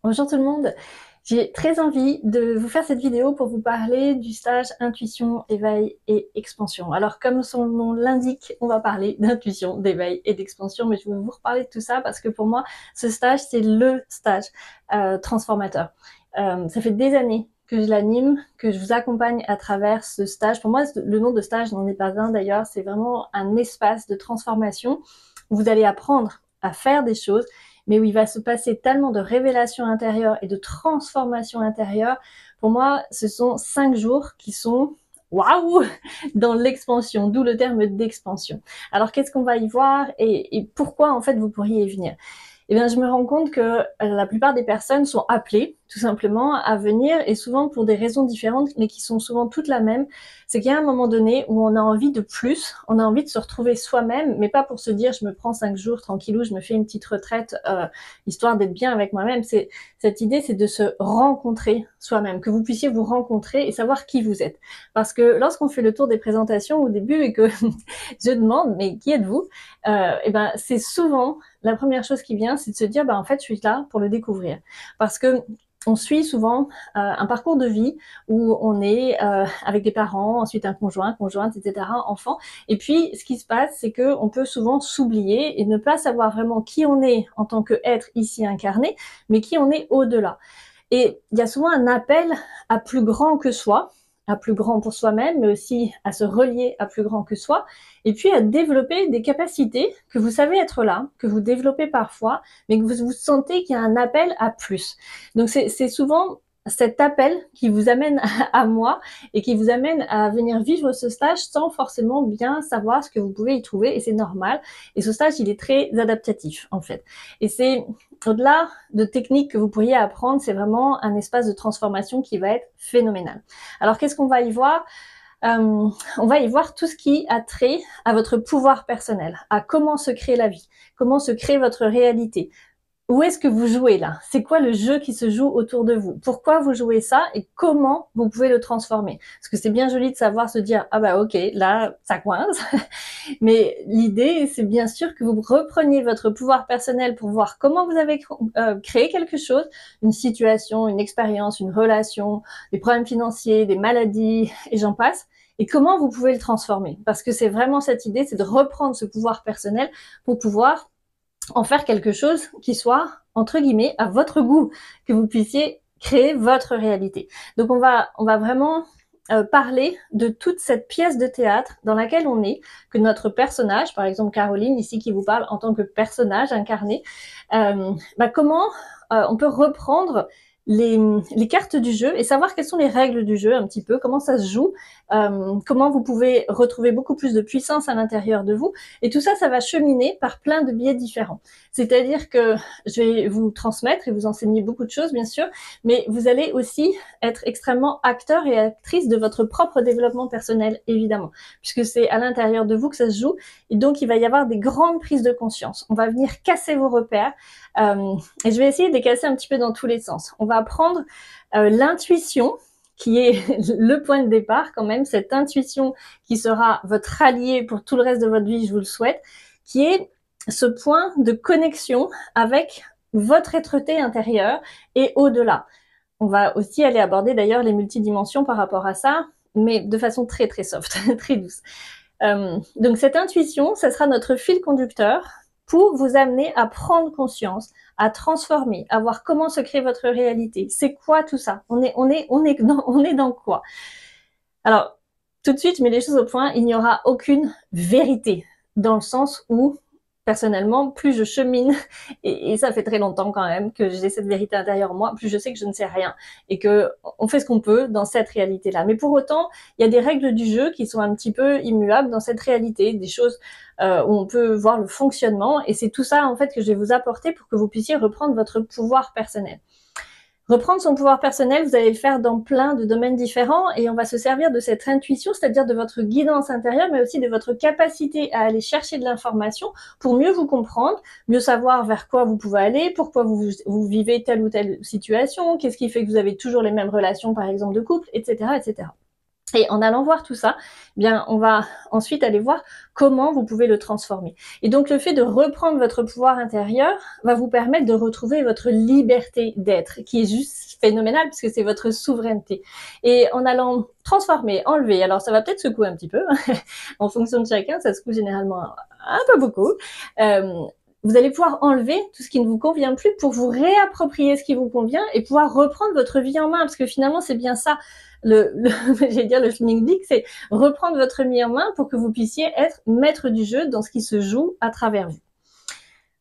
Bonjour tout le monde, j'ai très envie de vous faire cette vidéo pour vous parler du stage intuition, éveil et expansion. Alors comme son nom l'indique, on va parler d'intuition, d'éveil et d'expansion, mais je vais vous reparler de tout ça parce que pour moi, ce stage, c'est le stage transformateur. Ça fait des années que je l'anime, que je vous accompagne à travers ce stage. Pour moi, le nom de stage n'en est pas un d'ailleurs, c'est vraiment un espace de transformation où vous allez apprendre à faire des choses, mais où il va se passer tellement de révélations intérieures et de transformations intérieures. Pour moi, ce sont 5 jours qui sont waouh dans l'expansion, d'où le terme d'expansion. Alors qu'est-ce qu'on va y voir et pourquoi en fait vous pourriez y venir? Eh bien, je me rends compte que la plupart des personnes sont appelées, tout simplement, à venir, et souvent pour des raisons différentes, mais qui sont souvent toutes la même. C'est qu'il y a un moment donné où on a envie de plus, on a envie de se retrouver soi-même, mais pas pour se dire je me prends 5 jours tranquillou, je me fais une petite retraite, histoire d'être bien avec moi-même. Cette idée, c'est de se rencontrer soi-même, que vous puissiez vous rencontrer et savoir qui vous êtes. Parce que lorsqu'on fait le tour des présentations au début et que je demande mais qui êtes-vous, et ben c'est souvent la première chose qui vient, c'est de se dire, en fait, je suis là pour le découvrir. Parce que on suit souvent un parcours de vie où on est avec des parents, ensuite un conjoint, conjointe, etc., enfant. Et puis, ce qui se passe, c'est que on peut souvent s'oublier et ne pas savoir vraiment qui on est en tant qu'être ici incarné, mais qui on est au-delà. Et il y a souvent un appel à plus grand que soi, à plus grand pour soi-même, mais aussi à se relier à plus grand que soi, et puis à développer des capacités que vous savez être là, que vous développez parfois, mais que vous sentez qu'il y a un appel à plus. Donc c'est souvent cet appel qui vous amène à moi et qui vous amène à venir vivre ce stage sans forcément bien savoir ce que vous pouvez y trouver, et c'est normal. Et ce stage, il est très adaptatif, en fait. Et c'est au-delà de techniques que vous pourriez apprendre, c'est vraiment un espace de transformation qui va être phénoménal. Alors, qu'est-ce qu'on va y voir? On va y voir tout ce qui a trait à votre pouvoir personnel, à comment se crée la vie, comment se crée votre réalité. Où est-ce que vous jouez là? C'est quoi le jeu qui se joue autour de vous? Pourquoi vous jouez ça et comment vous pouvez le transformer? Parce que c'est bien joli de savoir se dire, ah bah ok, là, ça coince. Mais l'idée, c'est bien sûr que vous repreniez votre pouvoir personnel pour voir comment vous avez créé quelque chose, une situation, une expérience, une relation, des problèmes financiers, des maladies, et j'en passe, et comment vous pouvez le transformer. Parce que c'est vraiment cette idée, c'est de reprendre ce pouvoir personnel pour pouvoir en faire quelque chose qui soit, entre guillemets, à votre goût, que vous puissiez créer votre réalité. Donc on va vraiment parler de toute cette pièce de théâtre dans laquelle on est, que notre personnage, par exemple Caroline ici qui vous parle en tant que personnage incarné, comment on peut reprendre les cartes du jeu et savoir quelles sont les règles du jeu un petit peu, comment ça se joue, comment vous pouvez retrouver beaucoup plus de puissance à l'intérieur de vous. Et tout ça, ça va cheminer par plein de biais différents. C'est-à-dire que je vais vous transmettre et vous enseigner beaucoup de choses, bien sûr, mais vous allez aussi être extrêmement acteur et actrice de votre propre développement personnel, évidemment, puisque c'est à l'intérieur de vous que ça se joue. Et donc, il va y avoir des grandes prises de conscience. On va venir casser vos repères. Et je vais essayer de les casser un petit peu dans tous les sens. On va apprendre l'intuition, qui est le point de départ quand même, cette intuition qui sera votre allié pour tout le reste de votre vie, je vous le souhaite, qui est ce point de connexion avec votre être-té intérieur et au-delà. On va aussi aller aborder d'ailleurs les multidimensions par rapport à ça, mais de façon très très soft, très douce. Donc cette intuition, ça sera notre fil conducteur pour vous amener à prendre conscience, à transformer, à voir comment se crée votre réalité. C'est quoi tout ça? On est dans quoi? Alors, tout de suite, je mets les choses au point, il n'y aura aucune vérité, dans le sens où, personnellement, plus je chemine, et ça fait très longtemps quand même que j'ai cette vérité intérieure en moi, plus je sais que je ne sais rien, et que on fait ce qu'on peut dans cette réalité-là. Mais pour autant, il y a des règles du jeu qui sont un petit peu immuables dans cette réalité, des choses où on peut voir le fonctionnement, et c'est tout ça en fait que je vais vous apporter pour que vous puissiez reprendre votre pouvoir personnel. Reprendre son pouvoir personnel, vous allez le faire dans plein de domaines différents et on va se servir de cette intuition, c'est-à-dire de votre guidance intérieure, mais aussi de votre capacité à aller chercher de l'information pour mieux vous comprendre, mieux savoir vers quoi vous pouvez aller, pourquoi vous vivez telle ou telle situation, qu'est-ce qui fait que vous avez toujours les mêmes relations, par exemple, de couple, etc., etc. Et en allant voir tout ça, eh bien, on va ensuite aller voir comment vous pouvez le transformer. Et donc, le fait de reprendre votre pouvoir intérieur va vous permettre de retrouver votre liberté d'être, qui est juste phénoménale puisque c'est votre souveraineté. Et en allant transformer, enlever, alors ça va peut-être secouer un petit peu, en fonction de chacun, ça secoue généralement un peu beaucoup. Vous allez pouvoir enlever tout ce qui ne vous convient plus pour vous réapproprier ce qui vous convient et pouvoir reprendre votre vie en main, parce que finalement, c'est bien ça. J'allais dire le schmilblick, c'est reprendre votre vie en main pour que vous puissiez être maître du jeu dans ce qui se joue à travers vous.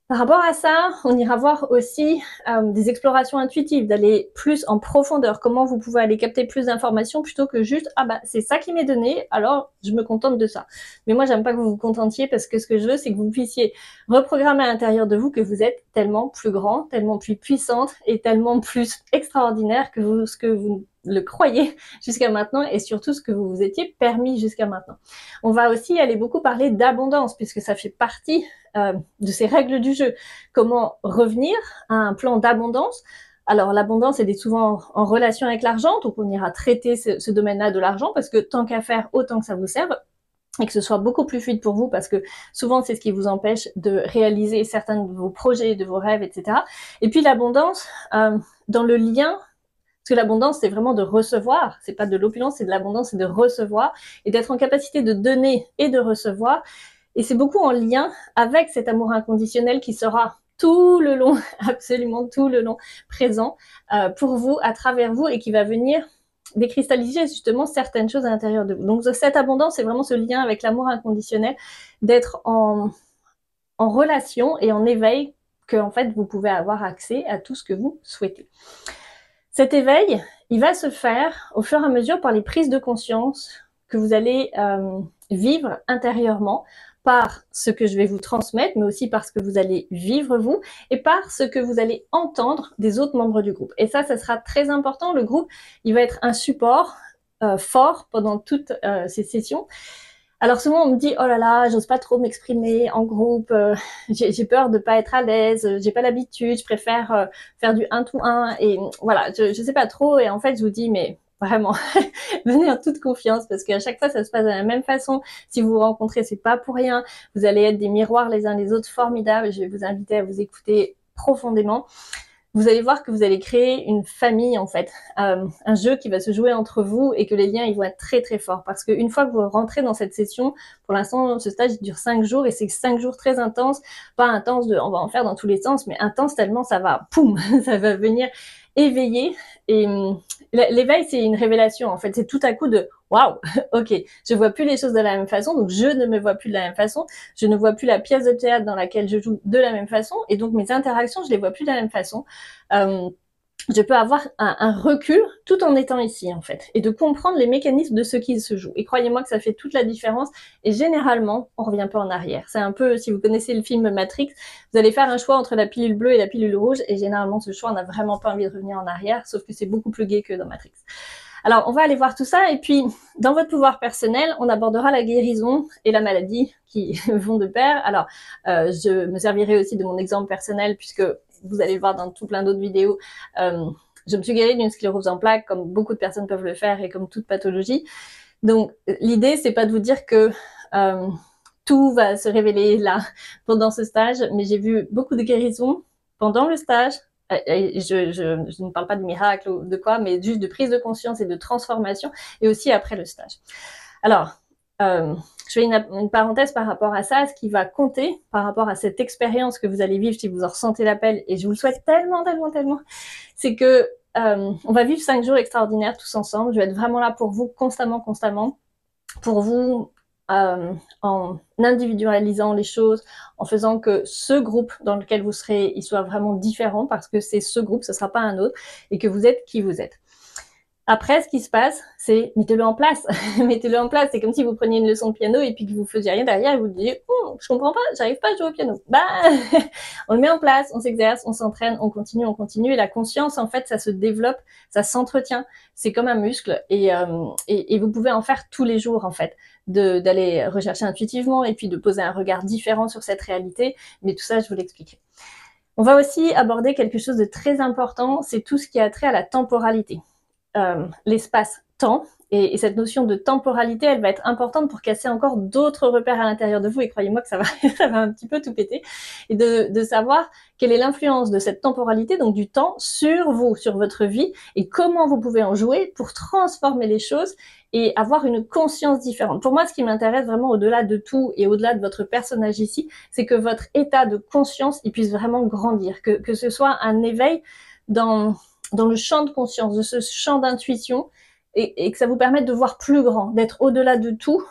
Par rapport à ça, on ira voir aussi des explorations intuitives, d'aller plus en profondeur, comment vous pouvez aller capter plus d'informations plutôt que juste « Ah bah c'est ça qui m'est donné, alors je me contente de ça ». Mais moi, j'aime pas que vous vous contentiez parce que ce que je veux, c'est que vous puissiez reprogrammer à l'intérieur de vous que vous êtes tellement plus grand, tellement plus puissante et tellement plus extraordinaire que ce que vous le croyez jusqu'à maintenant et surtout ce que vous vous étiez permis jusqu'à maintenant. On va aussi aller beaucoup parler d'abondance puisque ça fait partie de ces règles du jeu. Comment revenir à un plan d'abondance. Alors l'abondance est souvent en relation avec l'argent, donc on ira traiter ce domaine-là de l'argent parce que tant qu'à faire, autant que ça vous serve et que ce soit beaucoup plus fluide pour vous parce que souvent c'est ce qui vous empêche de réaliser certains de vos projets, de vos rêves, etc. Et puis l'abondance dans le lien. Parce que l'abondance, c'est vraiment de recevoir. C'est pas de l'opulence, c'est de l'abondance, c'est de recevoir et d'être en capacité de donner et de recevoir. Et c'est beaucoup en lien avec cet amour inconditionnel qui sera tout le long, absolument tout le long, présent pour vous, à travers vous et qui va venir décristalliser justement certaines choses à l'intérieur de vous. Donc cette abondance, c'est vraiment ce lien avec l'amour inconditionnel, d'être en relation et en éveil, que en fait vous pouvez avoir accès à tout ce que vous souhaitez. Cet éveil, il va se faire au fur et à mesure par les prises de conscience que vous allez vivre intérieurement par ce que je vais vous transmettre, mais aussi par ce que vous allez vivre vous et par ce que vous allez entendre des autres membres du groupe. Et ça sera très important. Le groupe, il va être un support fort pendant toutes ces sessions. Alors souvent on me dit « Oh là là, j'ose pas trop m'exprimer en groupe, j'ai peur de pas être à l'aise, j'ai pas l'habitude, je préfère faire du 1-to-1 et voilà, je sais pas trop » et en fait je vous dis « Mais vraiment, venez en toute confiance parce qu'à chaque fois ça se passe de la même façon. Si vous vous rencontrez, c'est pas pour rien. Vous allez être des miroirs les uns les autres formidables. Je vais vous inviter à vous écouter profondément. » Vous allez voir que vous allez créer une famille en fait, un jeu qui va se jouer entre vous et que les liens ils vont être très très forts parce qu'une fois que vous rentrez dans cette session, pour l'instant ce stage dure 5 jours et c'est 5 jours très intenses, pas intense de on va en faire dans tous les sens, mais intense tellement ça va, poum, ça va venir éveiller et l'éveil c'est une révélation en fait, c'est tout à coup de waouh, ok, je vois plus les choses de la même façon, donc je ne me vois plus de la même façon, je ne vois plus la pièce de théâtre dans laquelle je joue de la même façon, et donc mes interactions, je les vois plus de la même façon. Je peux avoir un recul tout en étant ici en fait, et de comprendre les mécanismes de ce qui se joue. Et croyez-moi que ça fait toute la différence, et généralement, on revient pas en arrière. C'est un peu, si vous connaissez le film Matrix, vous allez faire un choix entre la pilule bleue et la pilule rouge, et généralement ce choix, on n'a vraiment pas envie de revenir en arrière, sauf que c'est beaucoup plus gai que dans Matrix. Alors, on va aller voir tout ça, et puis, dans votre pouvoir personnel, on abordera la guérison et la maladie qui vont de pair. Alors, je me servirai aussi de mon exemple personnel, puisque vous allez le voir dans tout plein d'autres vidéos. Je me suis guérie d'une sclérose en plaques, comme beaucoup de personnes peuvent le faire, et comme toute pathologie. Donc, l'idée, c'est pas de vous dire que tout va se révéler là, pendant ce stage, mais j'ai vu beaucoup de guérisons pendant le stage. Je ne parle pas de miracle ou de quoi, mais juste de prise de conscience et de transformation, et aussi après le stage. Alors, je fais une parenthèse par rapport à ça, ce qui va compter par rapport à cette expérience que vous allez vivre si vous en ressentez l'appel, et je vous le souhaite tellement, tellement, tellement, c'est que on va vivre 5 jours extraordinaires tous ensemble. Je vais être vraiment là pour vous constamment, constamment, pour vous en individualisant les choses, en faisant que ce groupe dans lequel vous serez, il soit vraiment différent parce que c'est ce groupe, ce sera pas un autre, et que vous êtes qui vous êtes. Après, ce qui se passe, c'est mettez-le en place. Mettez-le en place. C'est comme si vous preniez une leçon de piano et puis que vous faisiez rien derrière et vous disiez je comprends pas, j'arrive pas à jouer au piano. Bah, on le met en place, on s'exerce, on s'entraîne, on continue. Et la conscience, en fait, ça se développe, ça s'entretient. C'est comme un muscle et vous pouvez en faire tous les jours, en fait, d'aller rechercher intuitivement et puis de poser un regard différent sur cette réalité. Mais tout ça, je vous l'expliquerai. On va aussi aborder quelque chose de très important, c'est tout ce qui a trait à la temporalité. L'espace temps. Et cette notion de temporalité, elle va être importante pour casser encore d'autres repères à l'intérieur de vous. Et croyez-moi que ça va, ça va un petit peu tout péter. Et de savoir quelle est l'influence de cette temporalité, donc du temps, sur vous, sur votre vie, et comment vous pouvez en jouer pour transformer les choses et avoir une conscience différente. Pour moi, ce qui m'intéresse vraiment au-delà de tout et au-delà de votre personnage ici, c'est que votre état de conscience, il puisse vraiment grandir, que ce soit un éveil dans le champ de conscience, de ce champ d'intuition, et que ça vous permette de voir plus grand, d'être au-delà de tout,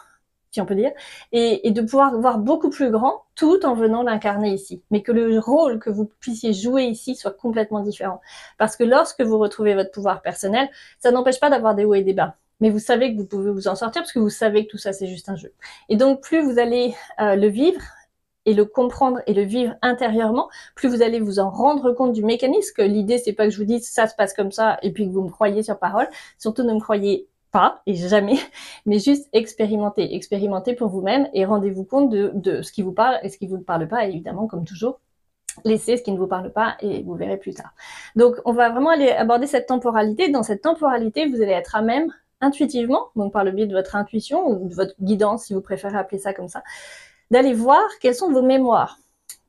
si on peut dire, et de pouvoir voir beaucoup plus grand tout en venant l'incarner ici. Mais que le rôle que vous puissiez jouer ici soit complètement différent. Parce que lorsque vous retrouvez votre pouvoir personnel, ça n'empêche pas d'avoir des hauts et des bas. Mais vous savez que vous pouvez vous en sortir parce que vous savez que tout ça, c'est juste un jeu. Et donc, plus vous allez le vivre, et le comprendre et le vivre intérieurement, plus vous allez vous en rendre compte du mécanisme, que l'idée c'est pas que je vous dise ça se passe comme ça et puis que vous me croyez sur parole, surtout ne me croyez pas et jamais, mais juste expérimentez, expérimentez pour vous-même et rendez-vous compte de ce qui vous parle et ce qui vous ne parle pas, évidemment comme toujours. Laissez ce qui ne vous parle pas et vous verrez plus tard. Donc on va vraiment aller aborder cette temporalité. Dans cette temporalité, vous allez être à même intuitivement, donc par le biais de votre intuition ou de votre guidance si vous préférez appeler ça comme ça, d'aller voir quelles sont vos mémoires,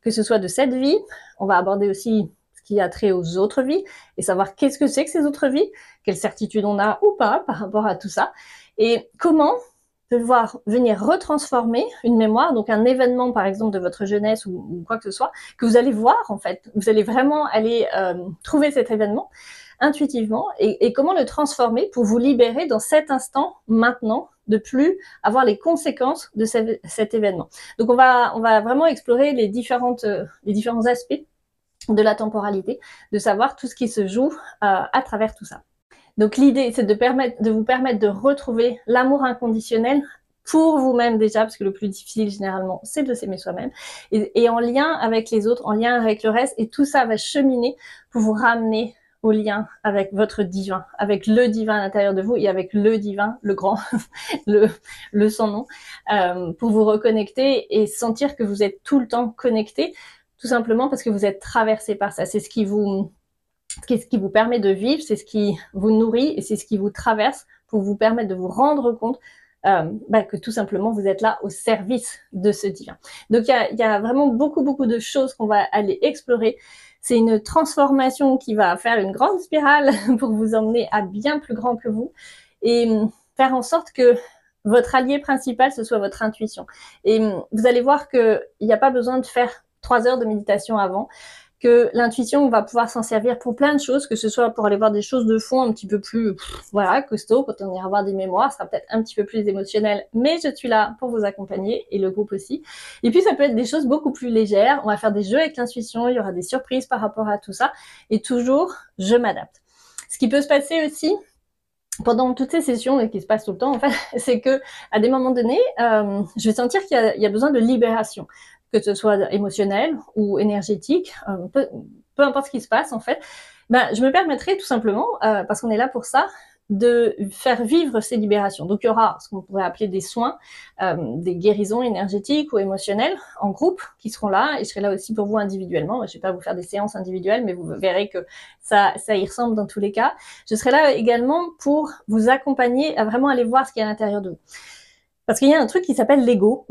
que ce soit de cette vie. On va aborder aussi ce qui a trait aux autres vies et savoir qu'est-ce que c'est que ces autres vies, quelle certitude on a ou pas par rapport à tout ça, et comment devoir venir retransformer une mémoire, donc un événement par exemple de votre jeunesse ou quoi que ce soit, que vous allez voir en fait. Vous allez vraiment aller trouver cet événement intuitivement et comment le transformer pour vous libérer dans cet instant maintenant, de plus avoir les conséquences de cet événement. Donc on va vraiment explorer les différents aspects de la temporalité, de savoir tout ce qui se joue à travers tout ça. Donc l'idée, c'est de vous permettre de retrouver l'amour inconditionnel pour vous-même déjà, parce que le plus difficile généralement, c'est de s'aimer soi-même, et en lien avec les autres, en lien avec le reste, et tout ça va cheminer pour vous ramener au lien avec votre divin, avec le divin à l'intérieur de vous et avec le divin, le grand, le sans nom, pour vous reconnecter et sentir que vous êtes tout le temps connecté, tout simplement parce que vous êtes traversé par ça. C'est ce qui vous permet de vivre, c'est ce qui vous nourrit et c'est ce qui vous traverse pour vous permettre de vous rendre compte que tout simplement vous êtes là au service de ce divin. Donc il y a vraiment beaucoup de choses qu'on va aller explorer. C'est une transformation qui va faire une grande spirale pour vous emmener à bien plus grand que vous et faire en sorte que votre allié principal, ce soit votre intuition. Et vous allez voir qu'il n'y a pas besoin de faire 3 heures de méditation avant, que l'intuition, on va pouvoir s'en servir pour plein de choses, que ce soit pour aller voir des choses de fond un petit peu plus, costaud, quand on ira voir des mémoires, ce sera peut-être un petit peu plus émotionnel, mais je suis là pour vous accompagner, et le groupe aussi. Et puis ça peut être des choses beaucoup plus légères, on va faire des jeux avec l'intuition, il y aura des surprises par rapport à tout ça, et toujours, je m'adapte. Ce qui peut se passer aussi, pendant toutes ces sessions, et qui se passent tout le temps en fait, c'est que à des moments donnés, je vais sentir qu'il y a besoin de libération, que ce soit émotionnel ou énergétique, peu importe ce qui se passe en fait. Je me permettrai tout simplement, parce qu'on est là pour ça, de faire vivre ces libérations. Donc il y aura ce qu'on pourrait appeler des soins, des guérisons énergétiques ou émotionnelles en groupe qui seront là, et je serai là aussi pour vous individuellement. Je vais pas vous faire des séances individuelles, mais vous verrez que ça y ressemble dans tous les cas. Je serai là également pour vous accompagner à vraiment aller voir ce qu'il y a à l'intérieur de vous. Parce qu'il y a un truc qui s'appelle l'ego,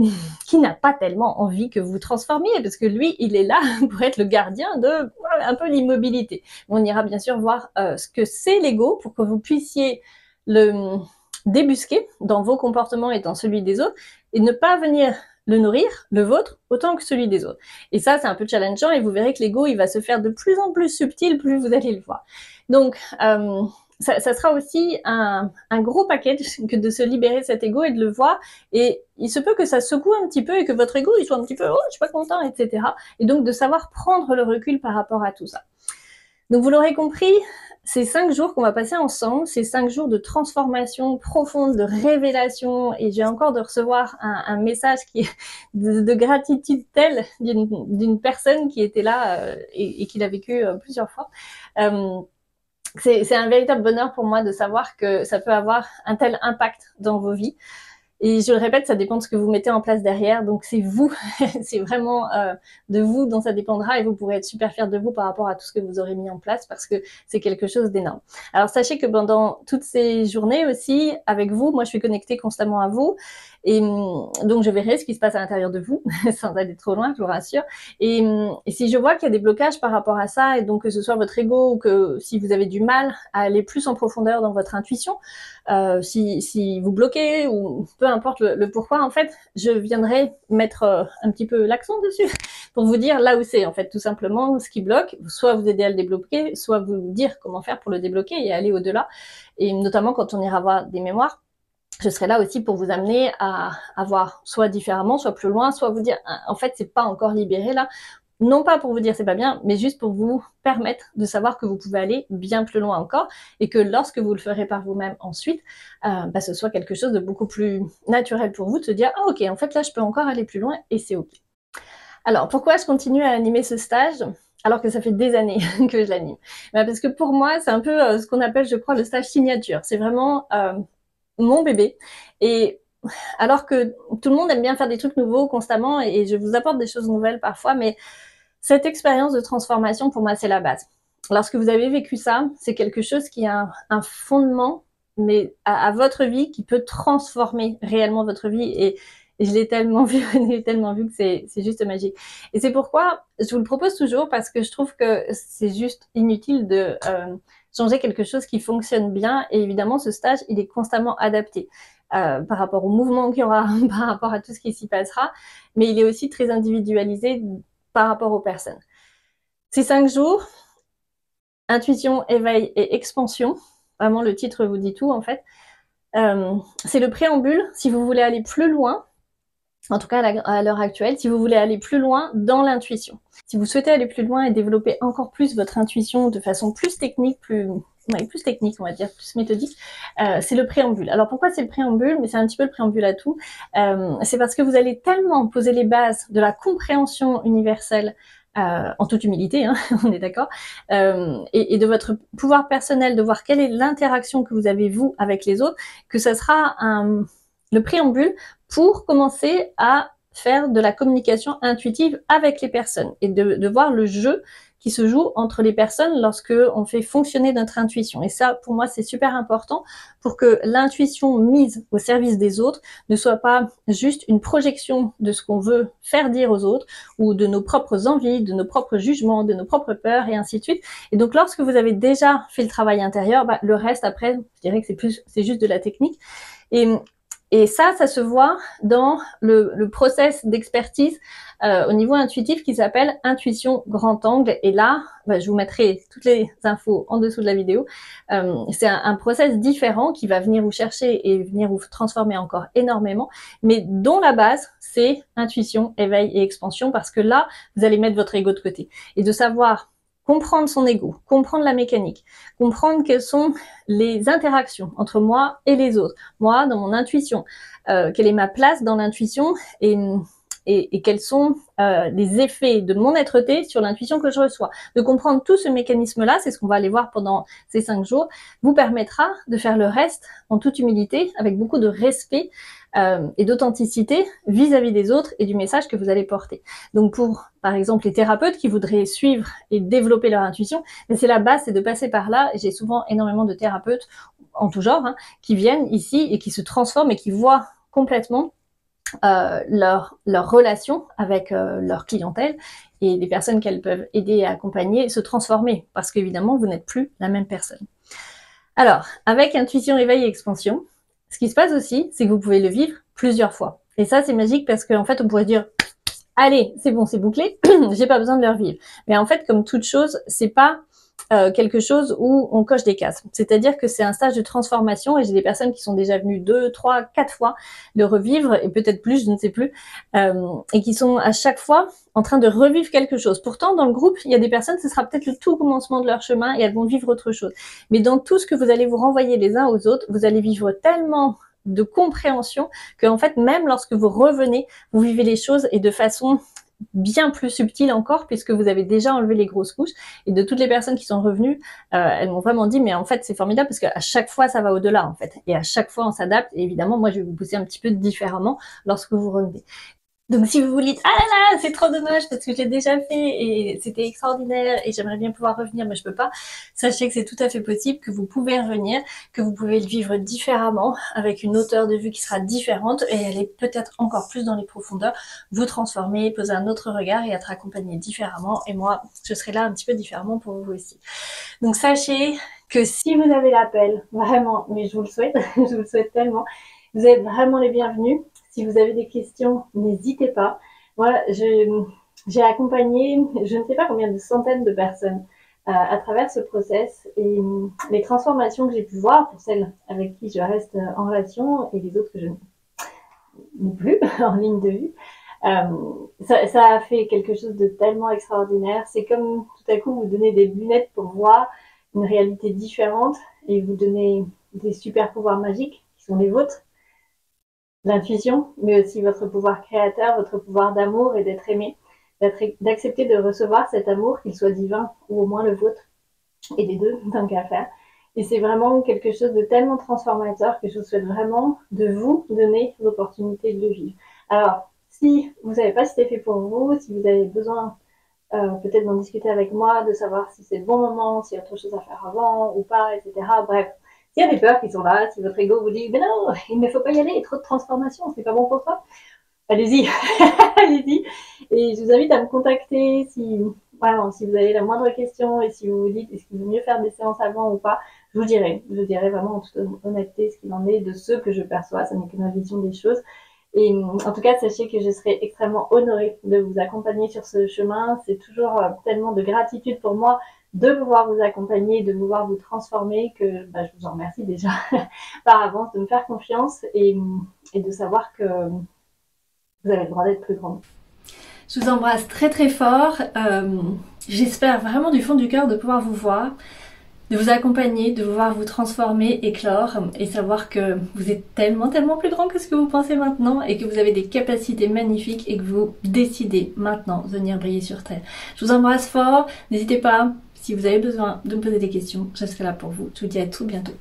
qui n'a pas tellement envie que vous transformiez, parce que lui, il est là pour être le gardien de un peu l'immobilité. On ira bien sûr voir ce que c'est l'ego pour que vous puissiez le débusquer dans vos comportements et dans celui des autres, et ne pas venir le nourrir, le vôtre, autant que celui des autres. Et ça, c'est un peu challengeant, et vous verrez que l'ego, il va se faire de plus en plus subtil, plus vous allez le voir. Donc, ça sera aussi un gros package que de se libérer de cet ego et de le voir. Et il se peut que ça secoue un petit peu et que votre ego il soit un petit peu « oh, je suis pas content », etc. Et donc de savoir prendre le recul par rapport à tout ça. Donc vous l'aurez compris, ces 5 jours qu'on va passer ensemble, ces 5 jours de transformation profonde, de révélation, et j'ai encore de recevoir un message qui est de gratitude telle d'une personne qui était là et qui l'a vécu plusieurs fois. C'est un véritable bonheur pour moi de savoir que ça peut avoir un tel impact dans vos vies. Et je le répète, ça dépend de ce que vous mettez en place derrière. Donc c'est vous, c'est vraiment de vous dont ça dépendra et vous pourrez être super fiers de vous par rapport à tout ce que vous aurez mis en place parce que c'est quelque chose d'énorme. Alors sachez que pendant toutes ces journées aussi, avec vous, moi je suis connectée constamment à vous. Et donc je verrai ce qui se passe à l'intérieur de vous, sans aller trop loin, je vous rassure. Et si je vois qu'il y a des blocages par rapport à ça, et donc que ce soit votre ego ou que si vous avez du mal à aller plus en profondeur dans votre intuition, si vous bloquez ou peu importe le pourquoi, en fait, je viendrai mettre un petit peu l'accent dessus pour vous dire là où c'est, en fait, tout simplement ce qui bloque, soit vous aider à le débloquer, soit vous dire comment faire pour le débloquer et aller au-delà. Et notamment quand on ira voir des mémoires, je serai là aussi pour vous amener à voir soit différemment, soit plus loin, soit vous dire, en fait, c'est pas encore libéré là. Non pas pour vous dire c'est pas bien, mais juste pour vous permettre de savoir que vous pouvez aller bien plus loin encore et que lorsque vous le ferez par vous-même ensuite, ce soit quelque chose de beaucoup plus naturel pour vous de se dire ah ok, en fait là je peux encore aller plus loin et c'est ok. Alors pourquoi je continue à animer ce stage alors que ça fait des années que je l'anime? Parce que pour moi c'est un peu ce qu'on appelle je crois le stage signature. C'est vraiment mon bébé. Et alors que tout le monde aime bien faire des trucs nouveaux constamment et je vous apporte des choses nouvelles parfois, mais cette expérience de transformation, pour moi, c'est la base. Lorsque vous avez vécu ça, c'est quelque chose qui a un fondement, mais à votre vie, qui peut transformer réellement votre vie. Et je l'ai tellement vu, que c'est juste magique. Et c'est pourquoi je vous le propose toujours, parce que je trouve que c'est juste inutile de changer quelque chose qui fonctionne bien. Et évidemment, ce stage, il est constamment adapté. Par rapport au mouvement qu'il y aura, par rapport à tout ce qui s'y passera, mais il est aussi très individualisé par rapport aux personnes. Ces 5 jours, intuition, éveil et expansion, vraiment le titre vous dit tout en fait, c'est le préambule si vous voulez aller plus loin, en tout cas à l'heure actuelle, si vous voulez aller plus loin dans l'intuition. Si vous souhaitez aller plus loin et développer encore plus votre intuition de façon plus technique, plus technique, on va dire, plus méthodique, c'est le préambule. Alors pourquoi c'est le préambule? Mais c'est un petit peu le préambule à tout. C'est parce que vous allez tellement poser les bases de la compréhension universelle en toute humilité, hein, on est d'accord, et de votre pouvoir personnel, de voir quelle est l'interaction que vous avez vous avec les autres, que ça sera le préambule pour commencer à faire de la communication intuitive avec les personnes et de voir le jeu qui se joue entre les personnes lorsque on fait fonctionner notre intuition. Et ça, pour moi, c'est super important pour que l'intuition mise au service des autres ne soit pas juste une projection de ce qu'on veut faire dire aux autres ou de nos propres envies, de nos propres jugements, de nos propres peurs et ainsi de suite. Et donc, lorsque vous avez déjà fait le travail intérieur, le reste, après, je dirais que c'est juste de la technique. Et ça se voit dans le process d'expertise au niveau intuitif qui s'appelle intuition grand angle. Et là, je vous mettrai toutes les infos en dessous de la vidéo. C'est un process différent qui va venir vous chercher et venir vous transformer encore énormément, mais dont la base, c'est intuition, éveil et expansion, parce que là, vous allez mettre votre ego de côté. Et de savoir comprendre son ego, comprendre la mécanique, comprendre quelles sont les interactions entre moi et les autres, moi dans mon intuition, quelle est ma place dans l'intuition et quels sont les effets de mon être-té sur l'intuition que je reçois. De comprendre tout ce mécanisme-là, c'est ce qu'on va aller voir pendant ces 5 jours, vous permettra de faire le reste en toute humilité, avec beaucoup de respect et d'authenticité vis-à-vis des autres et du message que vous allez porter. Donc pour, par exemple, les thérapeutes qui voudraient suivre et développer leur intuition, mais c'est la base, c'est de passer par là. J'ai souvent énormément de thérapeutes en tout genre qui viennent ici et qui se transforment et qui voient complètement leur relation avec leur clientèle et les personnes qu'elles peuvent aider et accompagner se transformer, parce qu'évidemment, vous n'êtes plus la même personne. Alors, avec intuition, éveil et expansion, ce qui se passe aussi, c'est que vous pouvez le vivre plusieurs fois. Et ça, c'est magique parce qu'en fait, on pourrait dire allez, c'est bon, c'est bouclé, j'ai pas besoin de le revivre. Mais en fait, comme toute chose, c'est pas quelque chose où on coche des cases. C'est-à-dire que c'est un stage de transformation et j'ai des personnes qui sont déjà venues 2, 3, 4 fois le revivre et peut-être plus, je ne sais plus, et qui sont à chaque fois en train de revivre quelque chose. Pourtant, dans le groupe, il y a des personnes, ce sera peut-être le tout commencement de leur chemin et elles vont vivre autre chose. Mais dans tout ce que vous allez vous renvoyer les uns aux autres, vous allez vivre tellement de compréhension que en fait, même lorsque vous revenez, vous vivez les choses et de façon bien plus subtil encore puisque vous avez déjà enlevé les grosses couches. Et de toutes les personnes qui sont revenues, elles m'ont vraiment dit mais en fait c'est formidable parce qu'à chaque fois ça va au-delà en fait. Et à chaque fois on s'adapte et évidemment moi je vais vous pousser un petit peu différemment lorsque vous revenez. Donc si vous vous dites ah là là c'est trop dommage parce que j'ai déjà fait et c'était extraordinaire et j'aimerais bien pouvoir revenir mais je peux pas, sachez que c'est tout à fait possible, que vous pouvez revenir, que vous pouvez le vivre différemment avec une hauteur de vue qui sera différente et aller peut-être encore plus dans les profondeurs, vous transformer, poser un autre regard et être accompagné différemment et moi je serai là un petit peu différemment pour vous aussi. Donc sachez que si vous avez l'appel, vraiment, mais je vous le souhaite, je vous le souhaite tellement, vous êtes vraiment les bienvenus. Si vous avez des questions, n'hésitez pas. Moi, j'ai accompagné, je ne sais pas combien de centaines de personnes à travers ce process et les transformations que j'ai pu voir pour celles avec qui je reste en relation et les autres que je n'ai plus en ligne de vue. Ça a fait quelque chose de tellement extraordinaire. C'est comme tout à coup vous donnez des lunettes pour voir une réalité différente et vous donnez des super pouvoirs magiques qui sont les vôtres. L'intuition, mais aussi votre pouvoir créateur, votre pouvoir d'amour et d'être aimé, d'accepter de recevoir cet amour, qu'il soit divin ou au moins le vôtre, et les deux, tant qu'à faire. Et c'est vraiment quelque chose de tellement transformateur que je vous souhaite vraiment de vous donner l'opportunité de le vivre. Alors, si vous savez pas si c'est fait pour vous, si vous avez besoin peut-être d'en discuter avec moi, de savoir si c'est le bon moment, s'il y a autre chose à faire avant ou pas, etc. Bref, s'il y a des peurs qui sont là, si votre ego vous dit « Mais non, il ne faut pas y aller, il y a trop de transformation, c'est pas bon pour toi », allez-y, allez-y. Et je vous invite à me contacter si, voilà, si vous avez la moindre question et si vous vous dites est-ce qu'il vaut mieux faire des séances avant ou pas, je vous dirai vraiment en toute honnêteté ce qu'il en est de ce que je perçois, ça n'est que ma vision des choses. Et en tout cas, sachez que je serai extrêmement honorée de vous accompagner sur ce chemin. C'est toujours tellement de gratitude pour moi de pouvoir vous accompagner, de pouvoir vous transformer, que je vous en remercie déjà par avance de me faire confiance et de savoir que vous avez le droit d'être plus grande. Je vous embrasse très très fort. J'espère vraiment du fond du cœur de pouvoir vous voir, de vous accompagner, de vous voir vous transformer, éclore et savoir que vous êtes tellement plus grand que ce que vous pensez maintenant et que vous avez des capacités magnifiques et que vous décidez maintenant de venir briller sur Terre. Je vous embrasse fort. N'hésitez pas. Si vous avez besoin de me poser des questions, je serai là pour vous. Je vous dis à tout bientôt.